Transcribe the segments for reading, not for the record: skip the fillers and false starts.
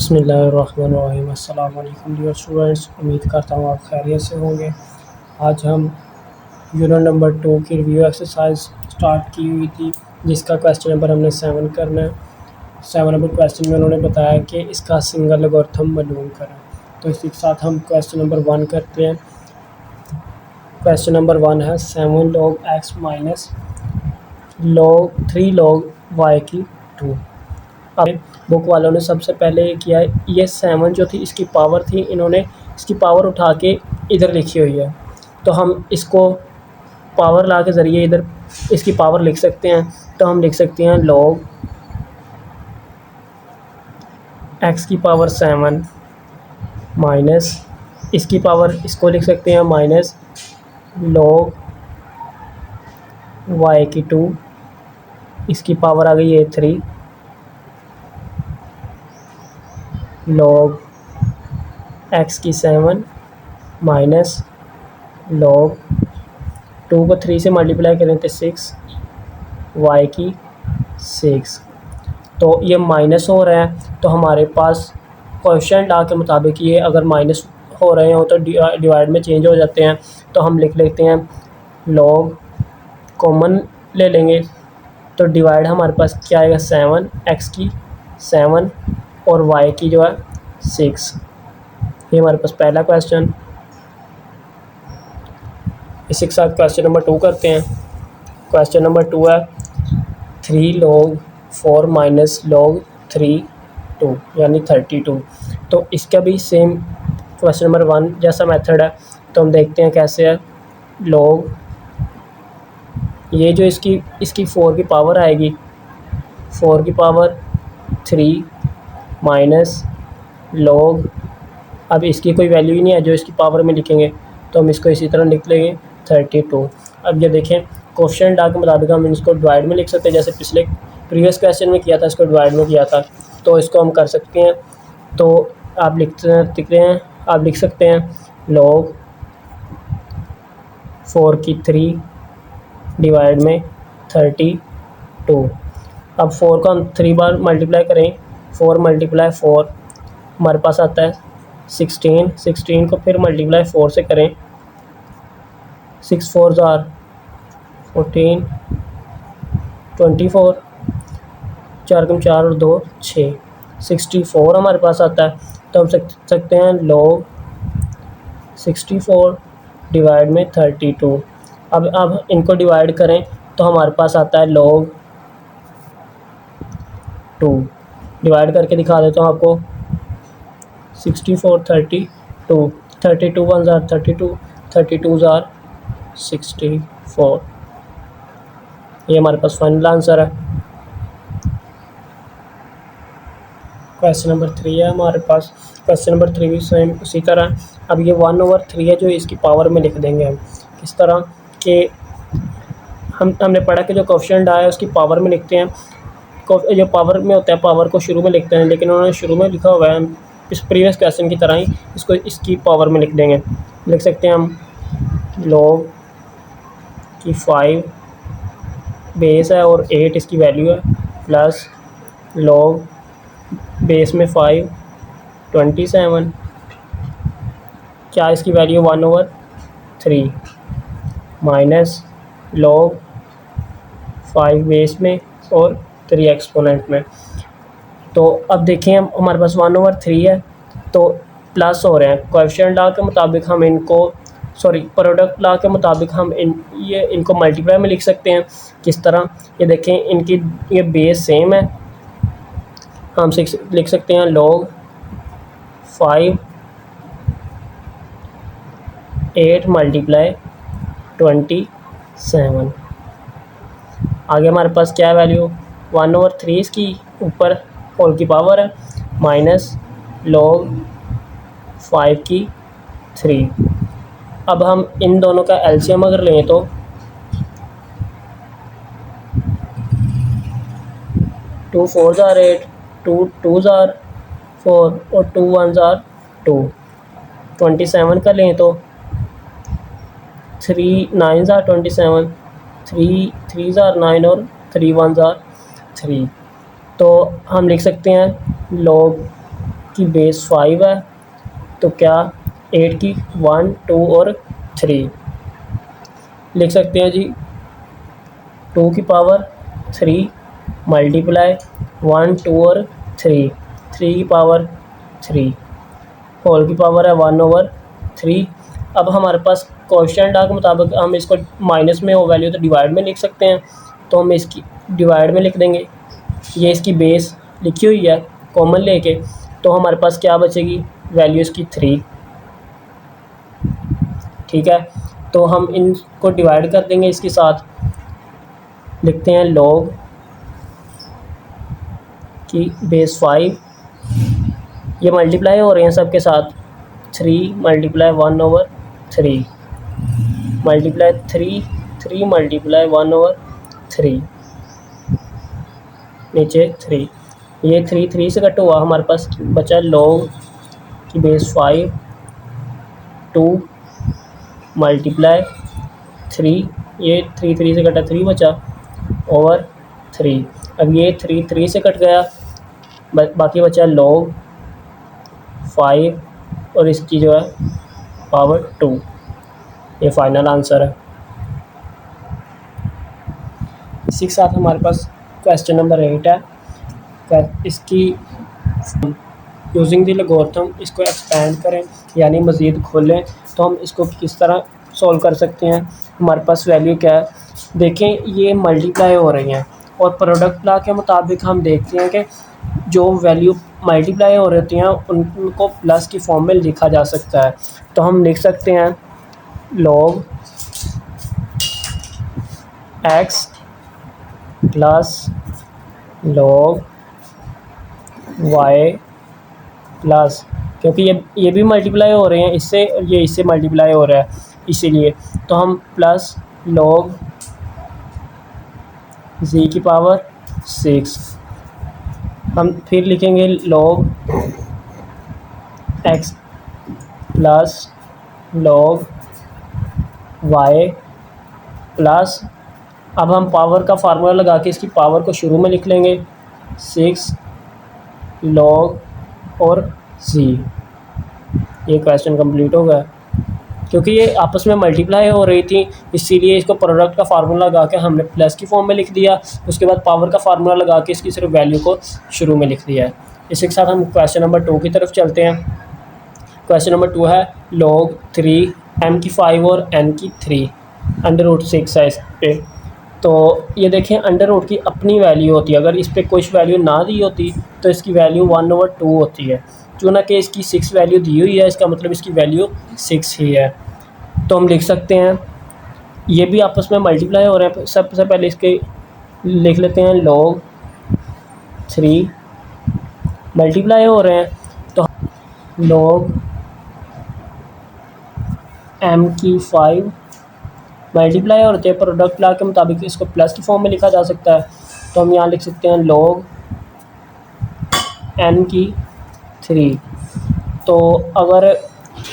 बिस्मिल्लाहिर्रहमानिर्रहीम। अस्सलाम वालेकुम डियर स्टूडेंट्स, उम्मीद करता हूँ आप खैरियत से होंगे। आज हम यूनिट नंबर 2 की रिव्यू एक्सरसाइज स्टार्ट की हुई थी, जिसका क्वेश्चन नंबर हमने 7 करना है। 7 नंबर क्वेश्चन में उन्होंने बताया कि इसका सिंगल लॉगरिथम मालूम करें। तो इसी के साथ हम क्वेश्चन नंबर 1 करते हैं। क्वेश्चन नंबर 1 है 7 log x minus 3 log y की 2। अब बुक वालों ने सबसे पहले ये किया है, ये 7 जो थी इसकी पावर थी, इन्होंने इसकी पावर उठा के इधर लिखी हुई है। तो हम इसको पावर ला के ज़रिए इधर इसकी पावर लिख सकते हैं। तो हम लिख सकते हैं log x की पावर 7 माइनस इसकी पावर, इसको लिख सकते हैं माइनस log y की 2, इसकी पावर आ गई है 3 log x की 7 माइनस log 2 को 3 से मल्टीप्लाई करें तो 6 y की 6। तो ये माइनस हो रहा है, तो हमारे पास कोएफिशिएंट लॉ के मुताबिक ये अगर माइनस हो रहे हो तो डिवाइड में चेंज हो जाते हैं। तो हम लिख लेते हैं log कॉमन ले लेंगे, तो डिवाइड हमारे पास क्या आएगा 7 x की 7 और y की जो है 6। ये हमारे पास पहला क्वेश्चन। इसी के साथ क्वेश्चन नंबर 2 करते हैं। क्वेश्चन नंबर 2 है 3 log 4 माइनस log 3 2 यानी 32। तो इसका भी सेम क्वेश्चन नंबर 1 जैसा मेथड है। तो हम देखते हैं कैसे है। log ये जो इसकी 4 की पावर आएगी, 4 की पावर 3 माइनस log, अब इसकी कोई वैल्यू ही नहीं है जो इसकी पावर में लिखेंगे, तो हम इसको इसी तरह लिख लेंगे 32। अब ये देखें कोएफिशिएंट लॉ के मुताबिक हम इसको डिवाइड में लिख सकते हैं, जैसे प्रीवियस क्वेश्चन में किया था, इसको डिवाइड में किया था। तो इसको हम कर सकते हैं। तो आप आप लिख सकते हैं log 4 की 3 डिवाइड में 32। अब 4 को हम 3 बार मल्टीप्लाई करें, 4 मल्टीप्लाई 4 हमारे पास आता है 16। 16 को फिर मल्टीप्लाई 4 से करें, 6 4 ज़ार 14, 24, 4 कम 4 और 2 6, 64 हमारे पास आता है। तो हम सकते हैं log 64 डिवाइड में 32। अब इनको डिवाइड करें तो हमारे पास आता है log 2। डिवाइड करके दिखा देता हूँ आपको। 64 32, 32 1 ज़ार 32, 32 ज़ार 64। ये हमारे पास फाइनल आंसर है। क्वेश्चन नंबर 3 है हमारे पास। क्वेश्चन नंबर 3 भी सेम उसी तरह। अब ये 1/3 है जो इसकी पावर में लिख देंगे हम। किस तरह कि हमने पढ़ा कि जो कोएफिशिएंट आया है उसकी पावर में लिखते हैं। जो पावर में होता है पावर को शुरू में लिखते हैं, लेकिन उन्होंने शुरू में लिखा हुआ है, इस प्रीवियस क्वेश्चन की तरह ही इसको इसकी पावर में लिख देंगे। लिख सकते हैं हम log की 5 बेस है और 8 इसकी वैल्यू है, प्लस log बेस में 5 27, क्या इसकी वैल्यू 1/3 माइनस log 5 बेस में और 3 एक्सपोनेंट में। तो अब देखें हमारे पास 1/3 है, तो प्लस हो रहे हैं। कोएफिशिएंट लॉ के मुताबिक हम इनको प्रोडक्ट लॉ के मुताबिक हम इनको मल्टीप्लाई में लिख सकते हैं। किस तरह, ये देखें इनकी ये बेस सेम है। हम लिख सकते हैं log 5 8 मल्टीप्लाई 27। आगे हमारे पास क्या वैल्यू 1/3 इसकी ऊपर होल की पावर है, माइनस log 5 की 3। अब हम इन दोनों का एलसीएम अगर लें तो 2 4 ज़ार 8, 2 2 ज़ार 4 और 2 1 ज़ार 2। 27 का लें तो 3 9 ज़ार 27, 3 3 ज़ार 9 और 3 1 ज़ार 3। तो हम लिख सकते हैं log की बेस 5 है, तो क्या 8 की 1 2 और 3 लिख सकते हैं जी। 2 की पावर 3 मल्टीप्लाई 1 2 और 3, 3 की पावर 3 होल की पावर है 1/3। अब हमारे पास कोएफिशिएंट के मुताबिक हम इसको माइनस में हो वैल्यू तो डिवाइड में लिख सकते हैं, तो हम इसकी डिवाइड में लिख देंगे। ये इसकी बेस लिखी हुई है कॉमन लेके, तो हमारे पास क्या बचेगी, वैल्यू इसकी 3। ठीक है, तो हम इनको डिवाइड कर देंगे इसके साथ। लिखते हैं लॉग की बेस 5, ये मल्टीप्लाई हो रहे हैं सबके साथ, 3 मल्टीप्लाई 1/3 मल्टीप्लाई 3 मल्टीप्लाई 1/3 नीचे 3, ये 3 से कट हुआ, हमारे पास बचा लॉग की बेस 5 2 मल्टीप्लाई 3, ये 3 से कटा 3 बचा ओवर 3। अब ये 3 से कट गया, बाकी बचा लॉग 5 और इसकी जो है पावर 2। ये फाइनल आंसर है। इसी के साथ हमारे पास क्वेश्चन नंबर 8 है। इसकी यूजिंग द लॉगरिथम, इसको एक्सपेंड करें यानी मज़ीद खोलें, तो हम इसको किस तरह सॉल्व कर सकते हैं। हमारे पास वैल्यू क्या है, देखें ये मल्टीप्लाई हो रही हैं और प्रोडक्ट लॉ के मुताबिक हम देखते हैं कि जो वैल्यू मल्टीप्लाई हो रही होती हैं उनको प्लस की फॉर्म में लिखा जा सकता है। तो हम लिख सकते हैं log x plus log y plus, क्योंकि ये भी मल्टीप्लाई हो रहे हैं इससे, ये इससे मल्टीप्लाई हो रहा है इसीलिए, तो हम प्लस लॉग z की पावर 6, हम फिर लिखेंगे log x plus log y plus, अब हम पावर का फार्मूला लगा के इसकी पावर को शुरू में लिख लेंगे 6 लॉग और z। ये क्वेश्चन कंप्लीट हो गया। क्योंकि ये आपस में मल्टीप्लाई हो रही थी इसीलिए इसको प्रोडक्ट का फार्मूला लगा के हमने प्लस की फॉर्म में लिख दिया, उसके बाद पावर का फार्मूला लगा के इसकी सिर्फ वैल्यू को शुरू में लिख दिया है। इसी के साथ हम क्वेश्चन नंबर 2 की तरफ चलते हैं। क्वेश्चन नंबर 2 है लॉग 3 m की 5 और n की 3 √6 है इस पर। तो ये देखें अंडर रूट की अपनी वैल्यू होती है, अगर इस पर कुछ वैल्यू ना दी होती तो इसकी वैल्यू 1/2 होती है। चूँकि इसकी 6 वैल्यू दी हुई है, इसका मतलब इसकी वैल्यू 6 ही है। तो हम लिख सकते हैं ये भी आपस में मल्टीप्लाई हो रहे हैं। सबसे पहले इसके लिख लेते हैं लॉग 3 मल्टीप्लाई हो रहे हैं, तो लॉग m की 5 मल्टीप्लाई हो रहे हैं, प्रोडक्ट लॉ के मुताबिक इसको प्लस की फॉर्म में लिखा जा सकता है। तो हम यहाँ लिख सकते हैं लॉग n की 3। तो अगर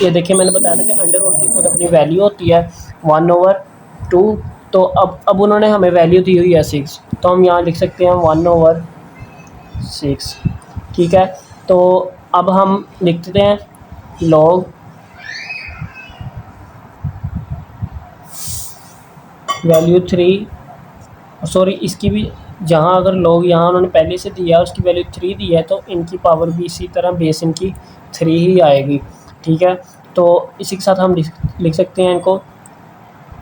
ये देखिए मैंने बताया था कि अंडर रूट की खुद अपनी वैल्यू होती है 1/2, तो अब उन्होंने हमें वैल्यू दी हुई है 6, तो हम यहाँ लिख सकते हैं 1/6। ठीक है, तो अब हम लिख देते हैं लॉग वैल्यू 3, सॉरी इसकी भी जहाँ अगर लॉग यहाँ उन्होंने पहले से दिया है उसकी वैल्यू 3 दी है, तो इनकी पावर भी इसी तरह बेस इनकी 3 ही आएगी। ठीक है, तो इसी के साथ हम लिख सकते हैं इनको।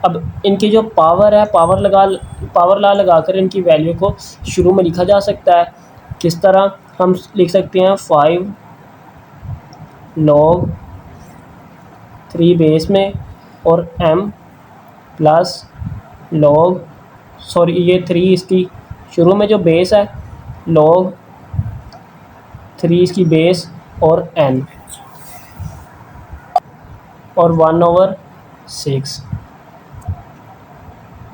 अब इनकी जो पावर है, पावर लॉ लगाकर इनकी वैल्यू को शुरू में लिखा जा सकता है। किस तरह हम लिख सकते हैं 5 लॉग 3 बेस में और m प्लस लॉग, सॉरी ये 3 इसकी शुरू में जो बेस है, लॉग 3 इसकी बेस और n और 1/6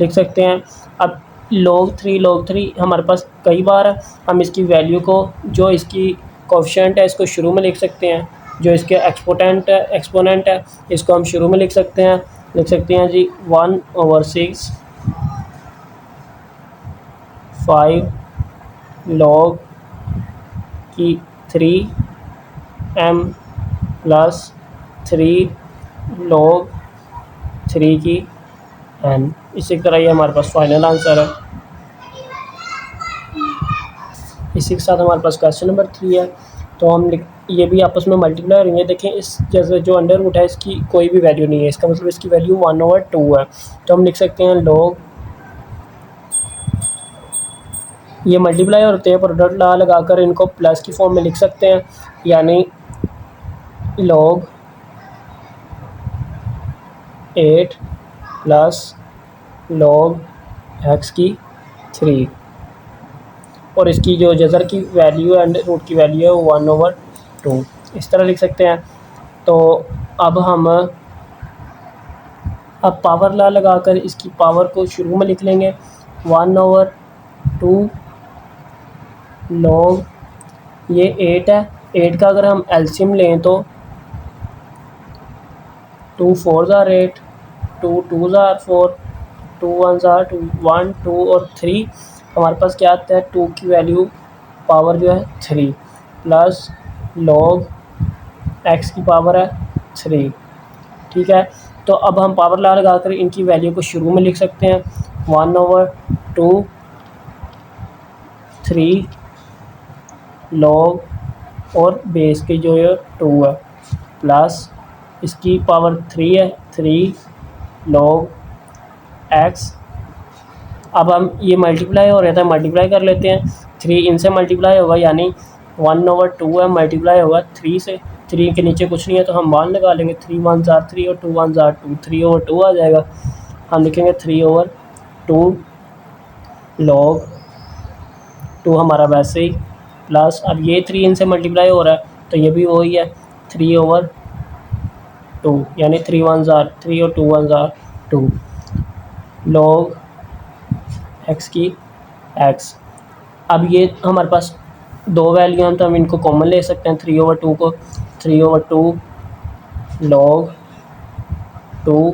लिख सकते हैं। अब log 3 हमारे पास कई बार है, हम इसकी वैल्यू को, जो इसकी कोएफिशिएंट है इसको शुरू में लिख सकते हैं, जो इसके एक्सपोनेंट है इसको हम शुरू में लिख सकते हैं जी 1/6 5 log की 3 m प्लस 3 log 3 की n। इसी तरह ये हमारे पास फाइनल आंसर है। इसी के साथ हमारे पास क्वेश्चन नंबर 3 है। तो हम ये भी आपस में मल्टीप्लाई करेंगे। देखें इस जैसे जो अंडर रूट है इसकी कोई भी वैल्यू नहीं है, इसका मतलब इसकी वैल्यू 1/2 है। तो हम लिख सकते हैं log, ये मल्टीप्लाई होते हैं, प्रोडक्ट ला लगाकर इनको प्लस की फॉर्म में लिख सकते हैं, यानी log 8 प्लस log x की 3, और इसकी जो जज़र की वैल्यू है अंडर रूट की वैल्यू है वो 1/2, इस तरह लिख सकते हैं। तो अब हम पावर ला लगाकर इसकी पावर को शुरू में लिख लेंगे 1/2 log, ये 8 है, 8 का अगर हम एलसीएम लें तो 2 4s are 8, 2 2s are 4, 2 1s are 2, 1 2 और 3 हमारे पास क्या आता है, 2 की वैल्यू पावर जो है 3 प्लस log x की पावर है 3। ठीक है, तो अब हम पावर ला लगाकर इनकी वैल्यू को शुरू में लिख सकते हैं 1/2 3 log और बेस की जो है 2 है प्लस इसकी पावर 3 है 3 log x। अब हम ये मल्टीप्लाई हो रहा था, मल्टीप्लाई कर लेते हैं, 3 इनसे मल्टीप्लाई होगा यानी 1/2 है, मल्टीप्लाई होगा 3 से, 3 के नीचे कुछ नहीं है तो हम 1 लगा लेंगे, 3 1s are 3 और 2 1s are 2, 3/2 आ जाएगा। हम लिखेंगे 3/2 log 2 हमारा वैसे ही, प्लस अब ये 3 इनसे मल्टीप्लाई हो रहा है तो ये भी वही है 3/2, यानी 3 1s are 3 और 2 1s are 2 log x की x। अब ये हमारे पास दो वैल्यू हैं तो हम इनको कॉमन ले सकते हैं, 3/2 को 3/2 log 2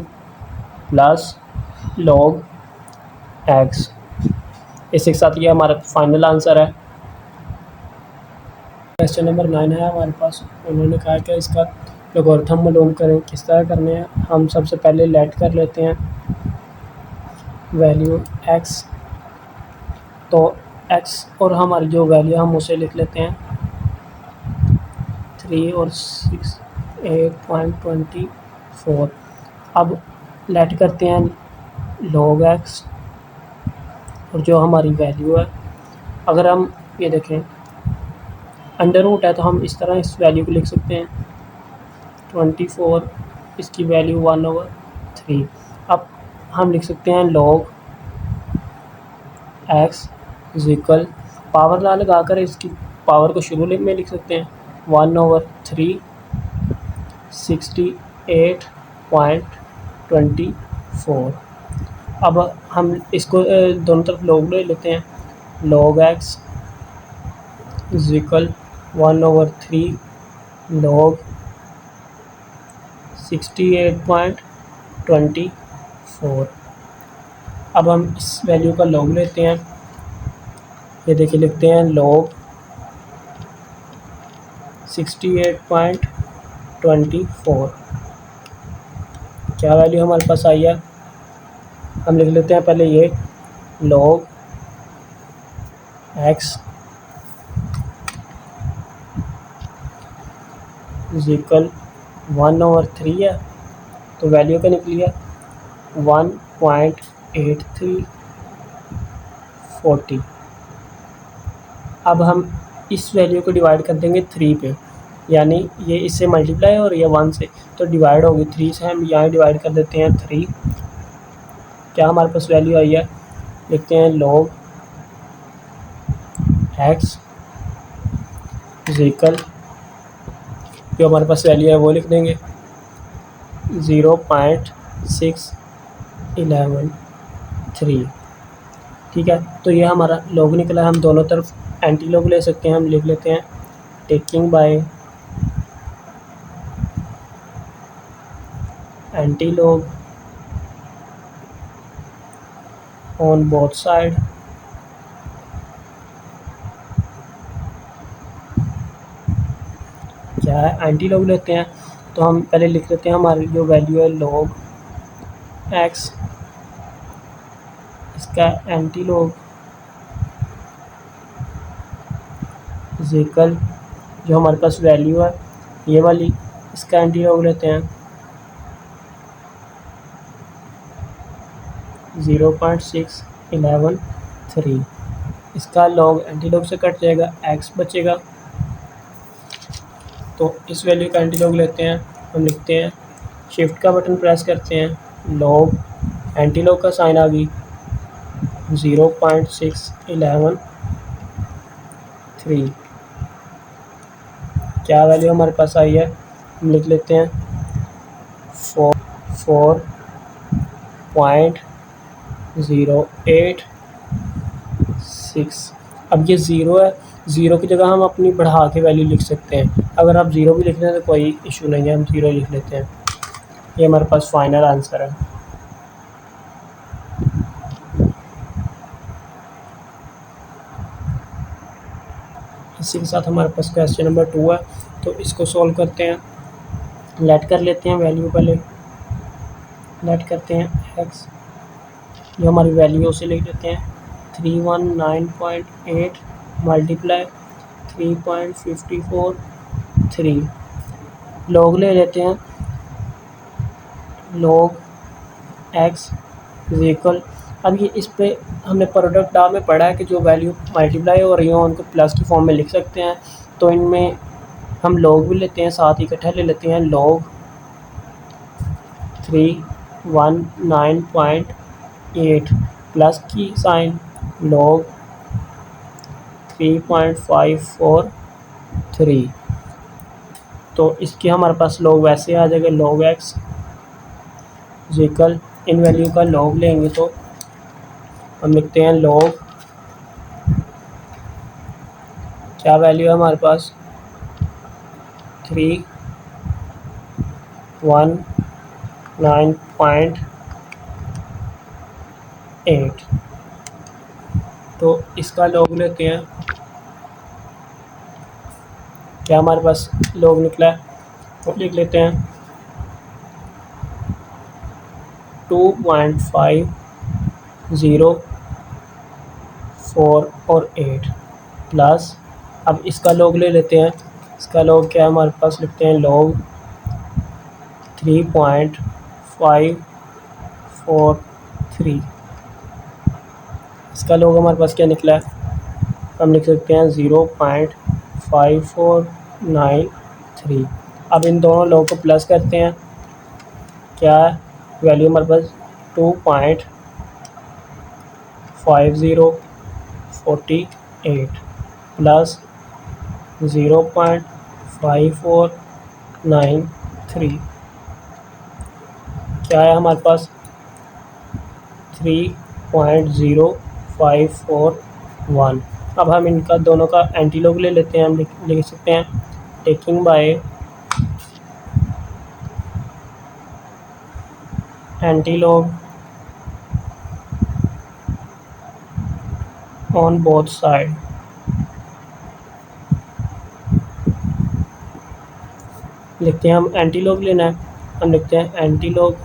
प्लस log x। इसी के साथ ये हमारा फाइनल आंसर है। क्वेश्चन नंबर 9 है हमारे पास। उन्होंने कहा कि इसका लोगरिथम मालूम करें, किस तरह करने हैं। हम सबसे पहले लेट कर लेते हैं वैल्यू x, तो x और हमारी जो वैल्यू हम उसे लिख लेते हैं 3 और 6 8.24। अब लेट करते हैं log x और जो हमारी वैल्यू है, अगर हम ये देखें अंडर रूट है तो हम इस तरह इस वैल्यू को लिख सकते हैं 24, इसकी वैल्यू 1/3। अब हम लिख सकते हैं log x is equal, power ला लगाकर इसकी पावर को शुरू में लिख सकते हैं 1/3 68.24। अब हम इसको दोनों तरफ log ले लेते हैं, log x is equal 1/3 log 68.24। अब हम इस वैल्यू का log लेते हैं, ये देखिए लिखते हैं log 68.24। क्या वैल्यू हमारे पास आई है, हम लिख लेते हैं पहले ये log x इज इक्वल 1/3 है, तो वैल्यू क्या निकली है 1.8340। अब हम इस वैल्यू को डिवाइड कर देंगे 3 पे, यानी ये इससे मल्टीप्लाई हो रही है 1 से तो डिवाइड होगी 3 से, हम यहाँ डिवाइड कर देते हैं 3। क्या हमारे पास वैल्यू आई है, लिखते हैं log x इज इक्वल, जो हमारे पास वैल्यू है वो लिख देंगे 0.6113। ठीक है, तो ये हमारा log निकला। हम दोनों तरफ एंटी log ले सकते हैं, हम लिख लेते हैं taking by anti log on both side. क्या क्या है, एंटी लॉग लेते हैं। तो हम पहले लिख लेते हैं हमारी जो वैल्यू है लॉग एक्स, इसका एंटी लॉग इज इक्वल, जो हमारे पास वैल्यू है ये वाली, इसका एंटी लॉग लेते हैं 0.6113, इसका लॉग एंटी लॉग से कट जाएगा, एक्स बचेगा। तो इस वैल्यू का एंटी लॉग लेते हैं, हम लिखते हैं शिफ्ट का बटन प्रेस करते हैं, लॉग एंटी लॉग का साइन आ गई 0.6113, क्या वैल्यू हमारे पास आई है, हम लिख लेते हैं 4.0866। अब ये ज़ीरो है, ज़ीरो की जगह हम अपनी बढ़ा के वैल्यू लिख सकते हैं। अगर आप ज़ीरो भी लिख रहे हैं तो कोई इशू नहीं है, हम ज़ीरो लिख लेते हैं। ये हमारे पास फाइनल आंसर है। इसी के साथ हमारे पास क्वेश्चन नंबर 2 है, तो इसको सॉल्व करते हैं। लेट कर लेते हैं वैल्यू, पहले लेट करते हैं एक्स, जो हमारी वैल्यू उसे लिख लेते हैं 319.8 मल्टीप्लाई 3.543, लॉग ले लेते हैं, लॉग एक्स इज इक्वल, अब ये इस पे हमने प्रोडक्ट टर्म में पढ़ा है कि जो वैल्यू मल्टीप्लाई हो रही हो उनको प्लस की फॉर्म में लिख सकते हैं। तो इनमें हम लॉग भी लेते हैं, साथ ही इकट्ठा ले लेते हैं, लॉग 319.8 प्लस की साइन लॉग 3.543, तो इसके हमारे पास लॉग वैसे आ जाएगा, लॉग एक्स इक्वल, इन वैल्यू का लॉग लेंगे तो हम लिखते हैं लॉग, क्या वैल्यू है हमारे पास 319.8, तो इसका लॉग लेते हैं, क्या हमारे पास लॉग निकला है, तो लिख लेते हैं 2.504 और 8 प्लस, अब इसका लॉग ले लेते हैं, इसका लॉग क्या है हमारे पास, लिखते हैं लॉग 3.543, इसका लॉग हमारे पास क्या निकला है, हम लिख सकते हैं 0.5493। अब इन दोनों लॉग को प्लस करते हैं, क्या है वैल्यू हमारे पास 2.5048 प्लस 0.5493, क्या है हमारे पास 3.0541। अब हम इनका दोनों का एंटी लॉग ले लेते हैं, हम लिख सकते हैं taking by anti log on both side, लिखते हैं हम एंटी लॉग लेना है, हम लिखते हैं antilog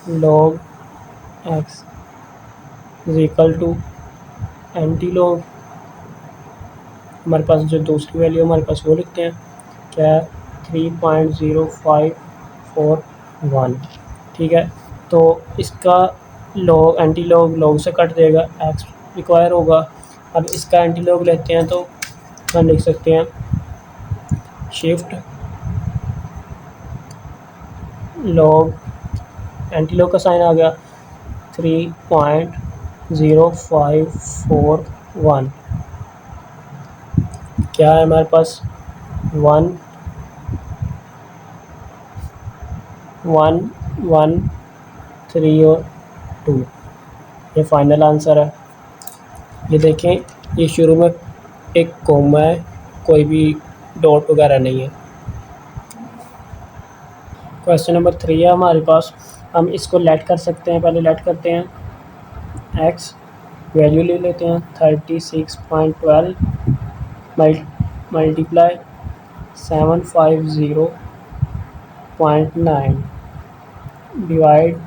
log x is equal to antilog, हमारे पास जो दूसरी वैल्यू हमारे पास वो लिखते हैं, क्या है 3.0541, ठीक है। तो इसका लॉग एंटी लॉग लॉग से कट देगा, एक्स रिक्वायर होगा। अब इसका एंटी लॉग लेते हैं तो हम लिख सकते हैं शिफ्ट लॉग, एंटी लॉग का साइन आ गया 3.0541, क्या है हमारे पास 1.113 और 2, ये फाइनल आंसर है। ये देखें, ये शुरू में एक कोमा है, कोई भी डॉट वगैरह नहीं है। क्वेश्चन नंबर 3 है हमारे पास, हम इसको लेट कर सकते हैं, पहले लेट करते हैं एक्स, वैल्यू ले लेते हैं 36.12 मल्टीप्लाई 750.9 डिवाइड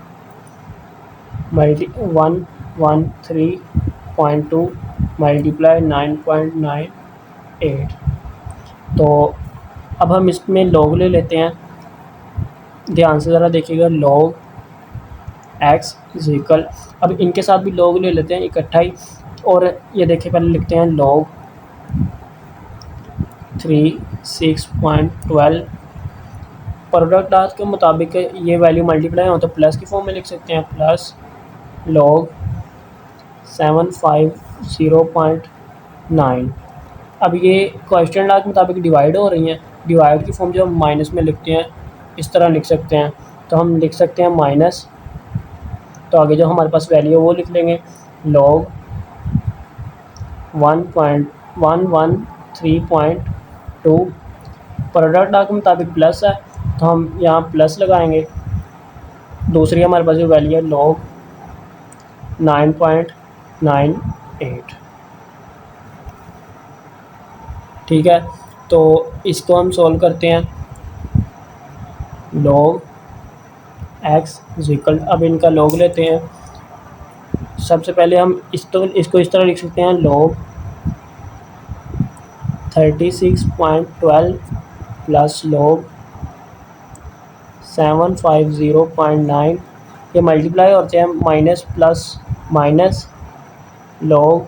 113.2 मल्टीप्लाई 9.98। तो अब हम इसमें लॉग ले लेते हैं। ध्यान से ज़रा देखिएगा, लॉग x इज इक्वल, अब इनके साथ भी लॉग ले लेते हैं इकट्ठा ही। और ये देखिए, पहले लिखते हैं लॉग 36.12। प्रोडक्ट आज के मुताबिक ये वैल्यू मल्टीप्लाई हो तो प्लस की फॉर्म में लिख सकते हैं, प्लस लॉग 750.9। अब ये क्वेश्चन लॉ के मुताबिक डिवाइड हो रही हैं। डिवाइड की फॉर्म जो हम माइनस में लिखते हैं इस तरह लिख सकते हैं, तो हम लिख सकते हैं माइनस, तो आगे जो हमारे पास वैल्यू है वो लिख लेंगे, लॉग 1.113.2। प्रोडक्ट लॉ के मुताबिक प्लस है तो हम यहाँ प्लस लगाएंगे। दूसरी हमारे पास जो वैल्यू है लॉग 9.98। ठीक है, तो इसको हम सॉल्व करते हैं। लॉग x इज इक्वल, अब इनका लॉग लेते हैं। सबसे पहले हम इसको इस तरह लिख सकते हैं, लॉग 36.12 प्लस लॉग 750.9। ये मल्टीप्लाई होते हैं, माइनस प्लस माइनस लॉग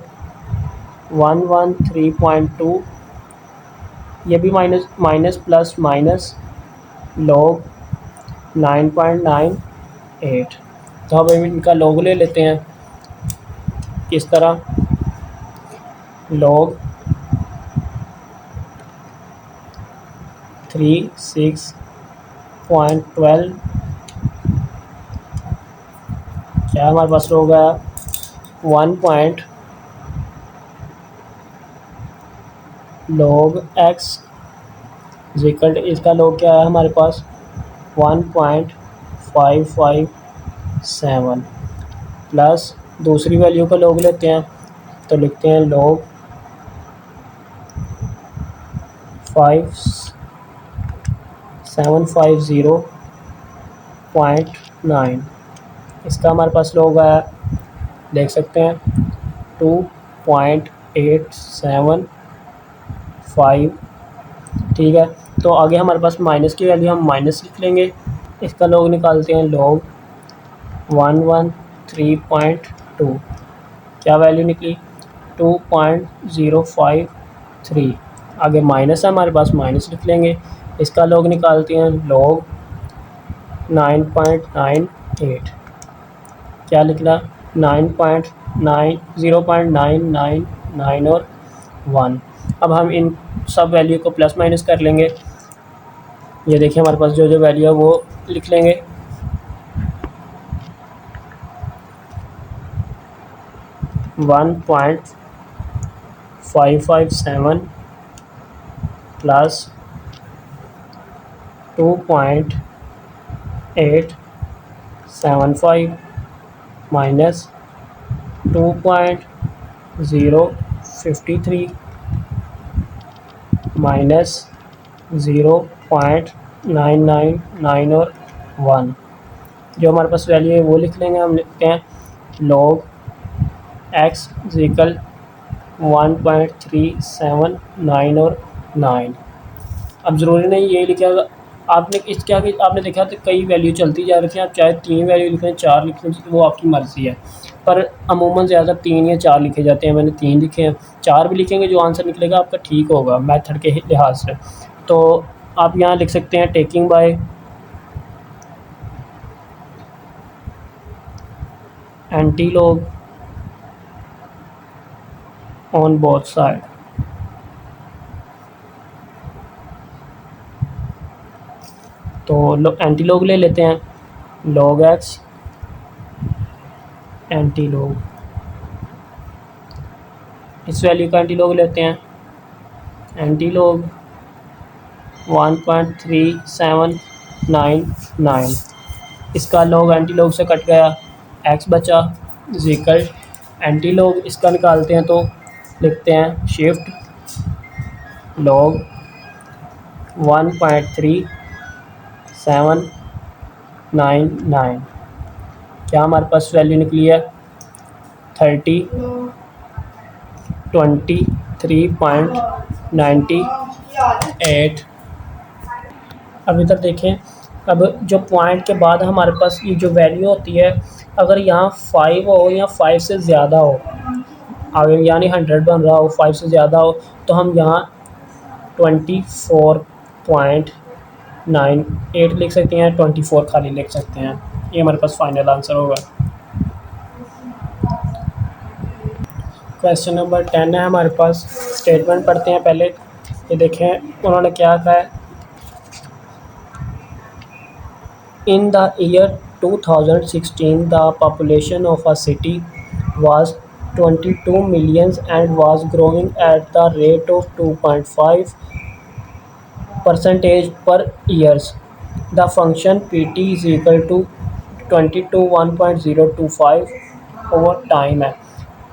113.2, ये भी माइनस प्लस माइनस लॉग 9.98। तो अब हम इनका लॉग ले लेते हैं इस तरह, लॉग 36.12 क्या हमारे पास होगा 1 पॉइंट लॉग x इक्वल, इसका लॉग क्या है हमारे पास 1.557 प्लस दूसरी वैल्यू का लॉग लेते हैं, तो लिखते हैं लॉग 750.9। इसका हमारे पास लॉग है, देख सकते हैं 2.875। ठीक है, तो आगे हमारे पास माइनस की वैल्यू, हम माइनस लिख लेंगे। इसका लॉग निकालते हैं, लॉग 113.2, क्या वैल्यू निकली 2.053। आगे माइनस है हमारे पास, माइनस लिख लेंगे। इसका लॉग निकालते हैं, लॉग 9.98, क्या निकला 0.999 और 1। अब हम इन सब वैल्यू को प्लस माइनस कर लेंगे। ये देखिए हमारे पास जो वैल्यू है वो लिख लेंगे, 1.557 प्लस 2.875 माइनस 2.053 माइनस 0.999 और 1। जो हमारे पास वैल्यू है वो लिख लेंगे। हम लिखते हैं लॉग x इक्वल 1.379 और 9। अब ज़रूरी नहीं यही लिखा, आपने इसके आगे आपने देखा तो कई वैल्यू चलती जा रही थी। आप चाहे 3 वैल्यू लिखें, 4 लिखें, तो वो आपकी मर्ज़ी है, पर अमूमन ज़्यादा 3 या 4 लिखे जाते हैं। मैंने 3 लिखे हैं, 4 भी लिखेंगे, जो आंसर निकलेगा आपका ठीक होगा मेथड के लिहाज से। तो आप यहाँ लिख सकते हैं taking by anti log on both side. तो एंटी लॉग ले लेते हैं, लॉग x एंटी लॉग, इस वैल्यू का एंटी लॉग लेते हैं, एंटी लॉग 1.3799। इसका लॉग एंटी लॉग से कट गया, x बचा इक्वल एंटी लॉग, इसका निकालते हैं तो लिखते हैं शिफ्ट log 1.3799। क्या हमारे पास वैल्यू निकली है? 23.98। अब इधर देखें, अब जो पॉइंट के बाद हमारे पास ये जो वैल्यू होती है, अगर यहाँ 5 हो या 5 से ज़्यादा हो, आगे यानी 100 बन रहा हो, 5 से ज़्यादा हो, तो हम यहाँ 24.98 लिख सकते हैं, 24 खाली लिख सकते हैं। ये हमारे पास फाइनल आंसर होगा। क्वेश्चन नंबर 10 है हमारे पास। स्टेटमेंट पढ़ते हैं पहले। ये देखें उन्होंने क्या कहा है। In the year 2016, the population of a city was 22 million and was growing at the rate of 2.5% per year. The function Pt is equal to 22 1.025 over time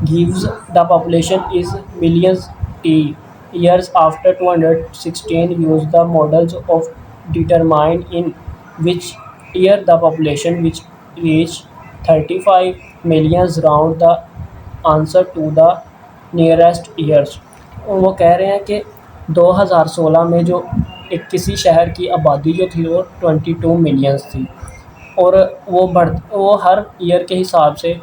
gives the population is millions t years after 216. Use the models of determine in which year the population which reach 35 millions round the answer to the nearest years। वो कह रहे हैं कि 2016 में जो एक किसी शहर की आबादी जो थी वो 22 मिलियंस थी, और वो हर ईयर के हिसाब से,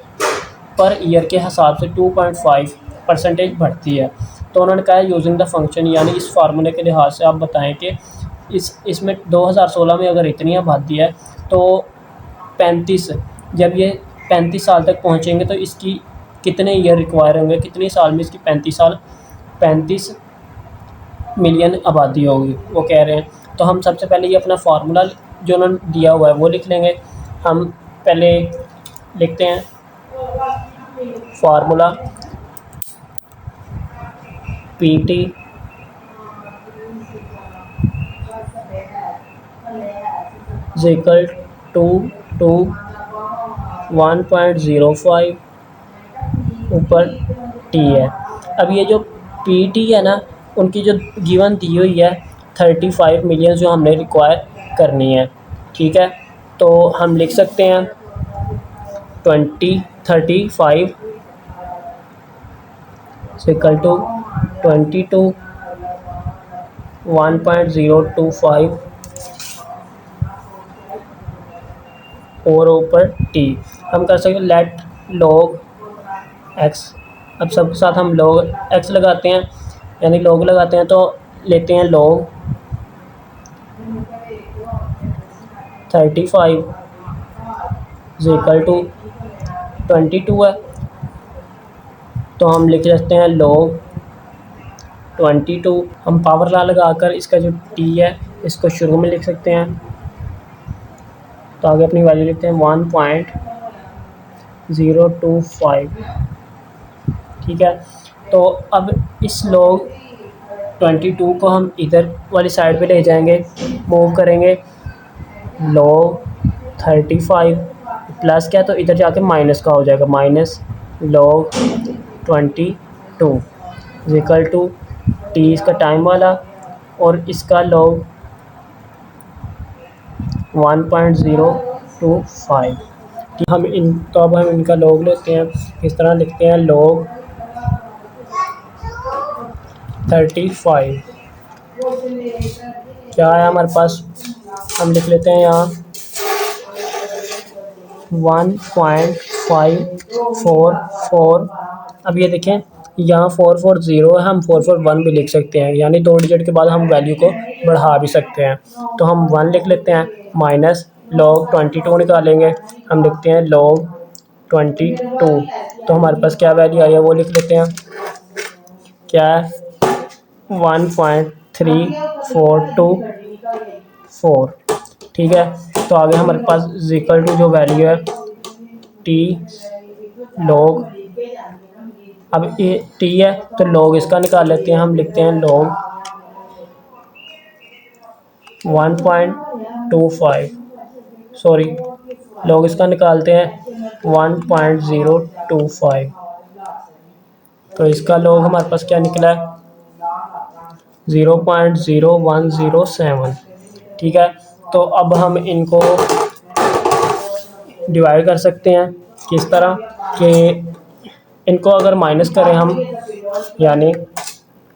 पर ईयर के हिसाब से 2.5% बढ़ती है। तो उन्होंने कहा है यूजिंग द फंक्शन, यानी इस फार्मूले के लिहाज से आप बताएं कि इसमें 2016 में अगर इतनी आबादी है तो 35, जब ये 35 साल तक पहुंचेंगे तो इसकी कितने ईयर रिक्वायर होंगे, कितने साल में इसकी 35 मिलियन आबादी होगी, वो कह रहे हैं। तो हम सबसे पहले ये अपना फार्मूला जो उन्होंने दिया हुआ है वो लिख लेंगे। हम पहले लिखते हैं formula PT is equal to 1.05 ऊपर T है। अब ये जो PT है ना, उनकी जो गिवन दी हुई है 35 मिलियन जो हमने रिक्वायर करनी है, ठीक है। तो हम लिख सकते हैं 35 इक्वल टू 22 1.025 और ऊपर T। हम कर सकते हैं लेट log x। अब सबके साथ हम log x लगाते हैं, यानी log लगाते हैं तो लेते हैं log 35 इक्वल टू 22 है, तो हम लिख सकते हैं log 22। हम पावर ला लगाकर इसका जो t है इसको शुरू में लिख सकते हैं, तो आगे अपनी वैल्यू लिखते हैं 1.025, ठीक है। तो अब इस log 22 को हम इधर वाली साइड पे ले जाएंगे, मूव करेंगे, log 35 प्लस क्या, तो इधर जाके माइनस का हो जाएगा, minus log 22 equal to T इसका टाइम वाला और इसका log 1.025। हम अब हम इनका log लेते हैं, इस तरह लिखते हैं log 35 क्या है हमारे पास, हम लिख लेते हैं यहाँ 1.544। अब ये देखें यहाँ 440 है, हम 441 भी लिख सकते हैं, यानी 2 डिजिट के बाद हम वैल्यू को बढ़ा भी सकते हैं। तो हम 1 लिख लेते हैं, माइनस log 22 निकालेंगे, हम लिखते हैं log 22। तो हमारे पास क्या वैल्यू आई है वो लिख लेते हैं, क्या है 1.3424, ठीक है। तो आगे हमारे पास इक्वल टू जो वैल्यू है टी log, अब ये टी है तो log इसका निकाल लेते हैं, हम लिखते हैं log 1.25, सॉरी log इसका निकालते हैं 1.025। तो इसका log हमारे पास क्या निकला है 0.0107। ठीक है, तो अब हम इनको डिवाइड कर सकते हैं किस तरह कि इनको अगर माइनस करें हम, यानी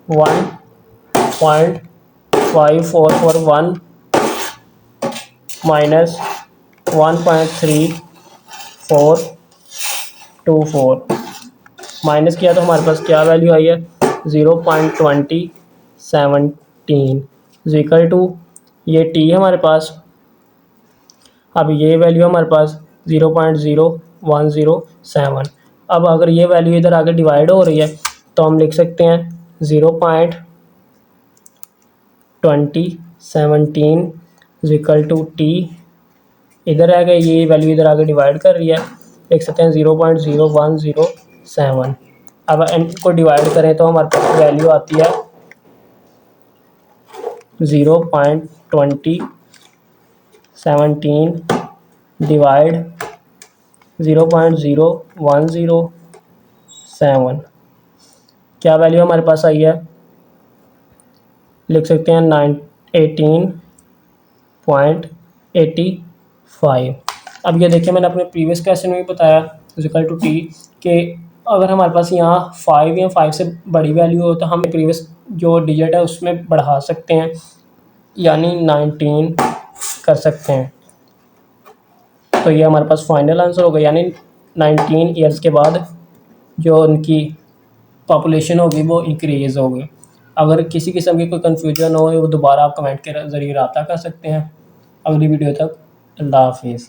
1.5441 माइनस 1.3424 माइनस किया तो हमारे पास क्या वैल्यू आई है, 0.2017 इक्वल टू, ये टी है हमारे पास, अब ये वैल्यू हमारे पास 0.0107। अब अगर ये वैल्यू इधर आगे डिवाइड हो रही है तो हम लिख सकते हैं 0.2017 इक्वल टू टी, इधर आ गए, ये वैल्यू इधर आगे डिवाइड कर रही है, लिख सकते हैं 0.0107। अब इनको डिवाइड करें तो हमारे पास वैल्यू आती है 0.2017 डिवाइड 0.0107। क्या वैल्यू हमारे पास आई है, लिख सकते हैं 18.85। अब ये देखिए, मैंने अपने प्रीवियस क्वेश्चन में भी बताया इक्वल टू टी कि अगर हमारे पास यहाँ 5 या 5 से बड़ी वैल्यू हो तो हम प्रीवियस जो डिजिट है उसमें बढ़ा सकते हैं, यानी 19 कर सकते हैं। तो ये हमारे पास फाइनल आंसर होगा, यानी 19 ईयर्स के बाद जो उनकी पॉपुलेशन होगी वो इंक्रीज़ होगी। अगर किसी किस्म की कोई कन्फ्यूजन हो वो दोबारा आप कमेंट के ज़रिए रब्ता कर सकते हैं। अगली वीडियो तक अल्लाह हाफिज़।